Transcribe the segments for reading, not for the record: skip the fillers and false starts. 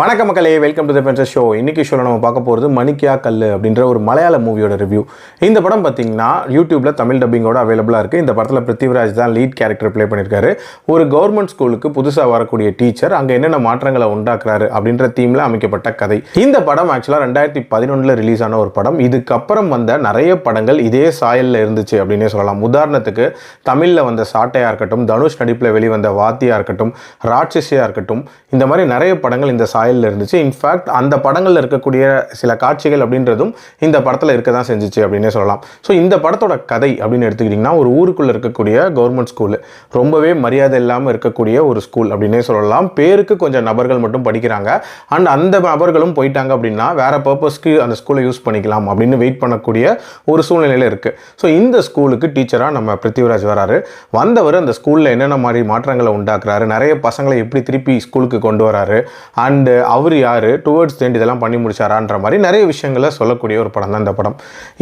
வணக்கம் மக்களே, welcome to the பென்சர் show. இன்னைக்கு ஷோவில் நம்ம பார்க்க போகிறது மணிக்கியா கல்லு அப்படின்ற ஒரு மலையாள மூவியோட ரிவ்யூ. இந்த படம் பார்த்தீங்கன்னா யூடியூப்பில் தமிழ் டப்பிங்கோட அவைலபிளாக இருக்குது. இந்த படத்தில் பிருத்திவிராஜ் தான் லீட் கேரக்டர் ப்ளே பண்ணியிருக்காரு. ஒரு கவர்மெண்ட் ஸ்கூலுக்கு புதுசாக வரக்கூடிய டீச்சர் அங்கே என்னென்ன மாற்றங்களை உண்டாக்குறாரு அப்படின்ற தீமில் அமைக்கப்பட்ட கதை. இந்த படம் ஆக்சுவலாக 2011 ரிலீஸ் ஆன ஒரு படம். இதுக்கப்புறம் வந்த நிறைய படங்கள் இதே சாயலில் இருந்துச்சு அப்படின்னே சொல்லலாம். உதாரணத்துக்கு தமிழில் வந்த சாட்டையாக இருக்கட்டும், தனுஷ் நடிப்பில் வெளிவந்த வாத்தியாக இருக்கட்டும், ராட்சசியாக இருக்கட்டும், இந்த மாதிரி நிறைய படங்கள் இந்த சாயலில் இருந்துச்சு. இன்ஃபேக்ட் அந்த படங்களில் இருக்கக்கூடிய சில காட்சிகள் அப்படின்றதும் இந்த படத்தில் இருக்க தான் செஞ்சிச்சு அப்படின்னே சொல்லலாம். ஸோ இந்த படத்தோட கதை அப்படின்னு எடுத்துக்கிட்டிங்கன்னா, ஒரு ஊருக்குள்ளே இருக்கக்கூடிய கவர்மெண்ட் ஸ்கூலு, ரொம்பவே மரியாதை இல்லாமல் இருக்கக்கூடிய ஒரு ஸ்கூல் அப்படின்னே சொல்லலாம். பேருக்கு கொஞ்சம் நபர்கள் மட்டும் படிக்கிறாங்க. அண்ட் அந்த நபர்களும் போயிட்டாங்க அப்படின்னா வேறு பர்பஸ்க்கு அந்த ஸ்கூலை யூஸ் பண்ணிக்கலாம் அப்படின்னு வெயிட் பண்ணக்கூடிய ஒரு சூழ்நிலையில் இருக்குது. ஸோ இந்த ஸ்கூலுக்கு டீச்சராக நம்ம பிருத்திவிராஜ் வராரு. வந்தவர் அந்த ஸ்கூலில் என்னென்ன மாதிரி மாற்றங்களை உண்டாக்குறாரு, நிறைய பசங்களை எப்படி திருப்பி ஸ்கூலுக்கு கொண்டு வராரு, அண்டு அவர் யார், டுவர்ட்ஸ் தேண்ட் இதெல்லாம் பண்ணி முடிச்சாரான்ற மாதிரி நிறைய விஷயங்களை சொல்லக்கூடிய ஒரு படம் தான் இந்த படம்.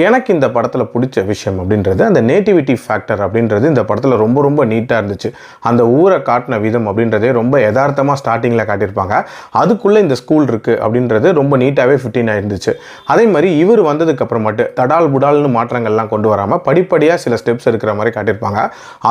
எனக்கு இந்த படத்தில் பிடிச்ச விஷயம் அப்படின்றது அந்த நேட்டிவிட்டி ஃபேக்டர் அப்படின்றது இந்த படத்தில் ரொம்ப ரொம்ப நீட்டாக இருந்துச்சு. அந்த ஊரை காட்டின விதம் அப்படின்றதே ரொம்ப யதார்த்தமாக ஸ்டார்டிங்கில் காட்டியிருப்பாங்க. அதுக்குள்ளே இந்த ஸ்கூல் இருக்குது அப்படின்றது ரொம்ப நீட்டாகவே ஃபிட்டின் ஆயிருந்துச்சு. அதே மாதிரி இவர் வந்ததுக்கப்புறம் மட்டும் தடால் புடால்னு மாற்றங்கள்லாம் கொண்டு வராமல் படிப்படியாக சில ஸ்டெப்ஸ் இருக்கிற மாதிரி காட்டியிருப்பாங்க.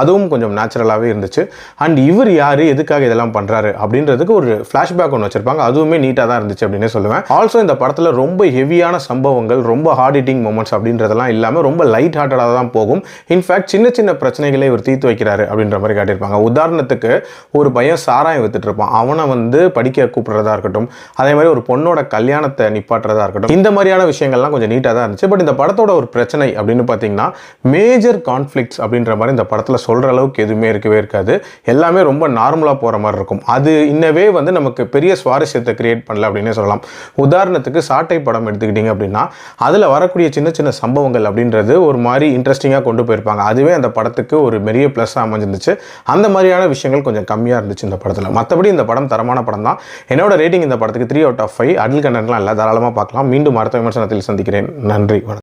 அதுவும் கொஞ்சம் நேச்சுரலாகவே இருந்துச்சு. அண்ட் இவர் யார், எதுக்காக இதெல்லாம் பண்ணுறாரு அப்படின்றதுக்கு ஒரு ஃப்ளாஷ்பேக் ஒன்று வச்சுருப்பாங்க. அதுவுமே நீட்டாக தான் இருந்துச்சு அப்படின்னு சொல்லுவேன். ஆல்சோ இந்த படத்தில் ரொம்ப ஹெவியான சம்பவங்கள், ரொம்ப ஹார்ட் ஹிட்டிங் மொமெண்ட்ஸ் அப்படின்றதெல்லாம் இல்லாமல் ரொம்ப லைட் ஹார்ட்டடாக தான் போகும். இன்ஃபேக்ட் சின்ன சின்ன பிரச்சனைகளை இவர் தீர்த்து வைக்கிறாரு அப்படின்ற மாதிரி காட்டியிருப்பாங்க. உதாரணத்துக்கு ஒரு பையன் சாராயம் வித்துட்டு இருப்பான், அவனை படிக்க கூப்பிடுறதா இருக்கட்டும், அதே மாதிரி ஒரு பொண்ணோட கல்யாணத்தை நிப்பாட்டுறதா இருக்கட்டும், இந்த மாதிரியான விஷயங்கள்லாம் கொஞ்சம் நீட்டாக தான் இருந்துச்சு. பட் இந்த படத்தோட ஒரு பிரச்சனை அப்படின்னு பார்த்தீங்கன்னா, மேஜர் கான்ஃப்ளிக்ட்ஸ் அப்படின்ற மாதிரி இந்த படத்தில் சொல்கிற அளவுக்கு எதுவுமே இருக்கவே இருக்காது. எல்லாமே ரொம்ப நார்மலாக போகிற மாதிரி இருக்கும். அது இன்னவே நமக்கு பெரிய சுவாரஸ்யத்தை கிரியேட் பண்ணல அப்படின்னே சொல்லலாம். உதாரணத்துக்கு சாட்டை படம் எடுத்துக்கிட்டிங்க அப்படின்னா, அதில் வரக்கூடிய சின்ன சின்ன சம்பவங்கள் அப்படின்றது ஒரு மாதிரி இன்ட்ரெஸ்டிங்காக கொண்டு போயிருப்பாங்க. அதுவே அந்த படத்துக்கு ஒரு பெரிய ப்ளஸ்ஸாக அமைஞ்சிருந்துச்சு. அந்த மாதிரியான விஷயங்கள் கொஞ்சம் கம்மியாக இருந்துச்சு இந்த படத்தில். மற்றபடி இந்த படம் தரமான படம் தான். என்னோட ரேட்டிங் இந்த படத்துக்கு 3 out of 5. அடல் கண்டென்ட்லாம் இல்லை, தாராளமாக பார்க்கலாம். மீண்டும் அடுத்த விமர்சனத்தில் சந்திக்கிறேன். நன்றி, வணக்கம்.